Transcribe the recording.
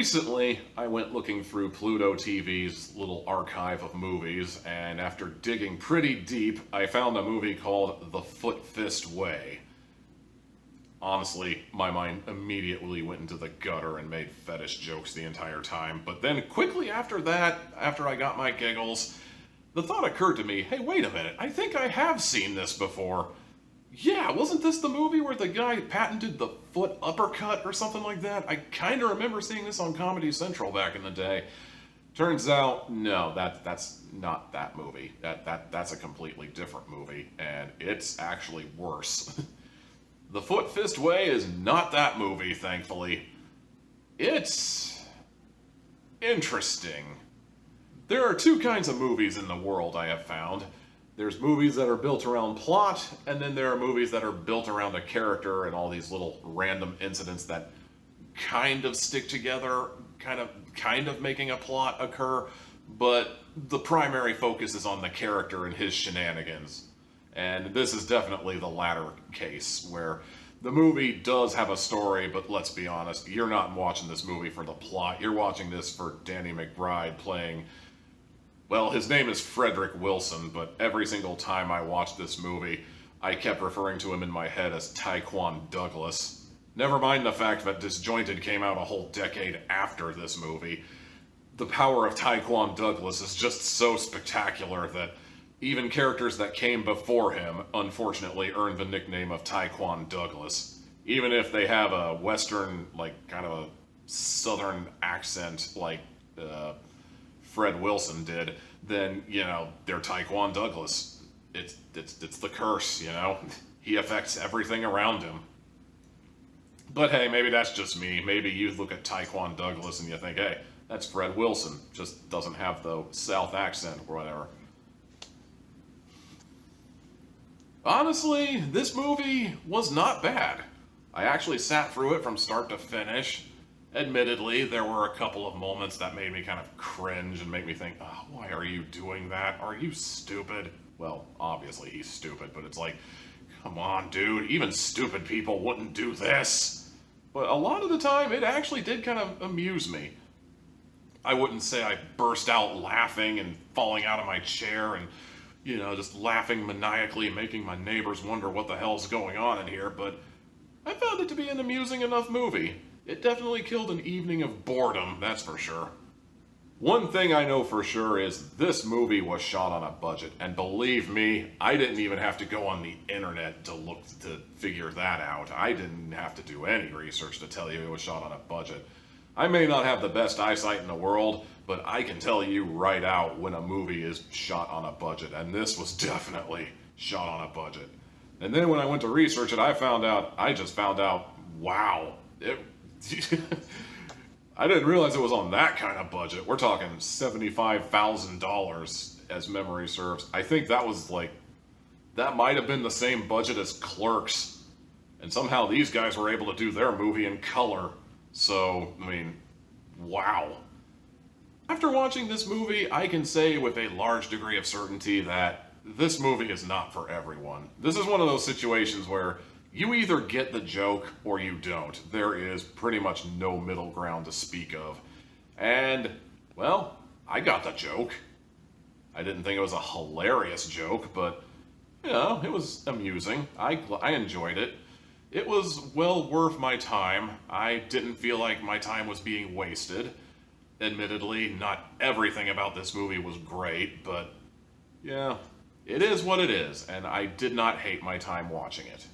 Recently, I went looking through Pluto TV's little archive of movies, and after digging pretty deep, I found a movie called The Foot Fist Way. Honestly, my mind immediately went into the gutter and made fetish jokes the entire time, but then quickly after that, after I got my giggles, the thought occurred to me, hey, wait a minute, I think I have seen this before. Yeah, wasn't this the movie where the guy patented the foot uppercut or something like that? I kind of remember seeing this on Comedy Central back in the day. Turns out, no, that's not that movie. That's a completely different movie, and it's actually worse. The Foot Fist Way is not that movie, thankfully. It's interesting. There are two kinds of movies in the world, I have found. There's movies that are built around plot, and then there are movies that are built around a character and all these little random incidents that kind of stick together, kind of making a plot occur, but the primary focus is on the character and his shenanigans. And this is definitely the latter case, where the movie does have a story, but let's be honest, you're not watching this movie for the plot. You're watching this for DannyMcBride playing... Well, his name is Frederick Wilson, but every single time I watched this movie, I kept referring to him in my head as Taekwon Douglas. Never mind the fact that Disjointed came out a whole decade after this movie. The power of Taekwon Douglas is just so spectacular that even characters that came before him, unfortunately, earned the nickname of Taekwon Douglas. Even if they have a Western, kind of a Southern accent, Fred Wilson did, then, they're Taekwon Douglas. It's the curse, He affects everything around him. But hey, maybe that's just me. Maybe you look at Taekwon Douglas and you think, hey, that's Fred Wilson. Just doesn't have the South accent or whatever. Honestly, this movie was not bad. I actually sat through it from start to finish. Admittedly, there were a couple of moments that made me kind of cringe and make me think, oh, why are you doing that? Are you stupid? Well, obviously he's stupid, but it's like, come on, dude, even stupid people wouldn't do this. But a lot of the time, it actually did kind of amuse me. I wouldn't say I burst out laughing and falling out of my chair and, just laughing maniacally, making my neighbors wonder what the hell's going on in here, but I found it to be an amusing enough movie. It definitely killed an evening of boredom, that's for sure. One thing I know for sure is this movie was shot on a budget, and believe me, I didn't even have to go on the internet to figure that out. I didn't have to do any research to tell you it was shot on a budget. I may not have the best eyesight in the world, but I can tell you right out when a movie is shot on a budget, and this was definitely shot on a budget. And then when I went to research it, I just found out, wow, I didn't realize it was on that kind of budget. We're talking $75,000 as memory serves. I think that might have been the same budget as Clerks. And somehow these guys were able to do their movie in color. So, wow. After watching this movie, I can say with a large degree of certainty that this movie is not for everyone. This is one of those situations where you either get the joke or you don't. There is pretty much no middle ground to speak of. And, well, I got the joke. I didn't think it was a hilarious joke, but, it was amusing. I enjoyed it. It was well worth my time. I didn't feel like my time was being wasted. Admittedly, not everything about this movie was great, but, yeah, it is what it is, and I did not hate my time watching it.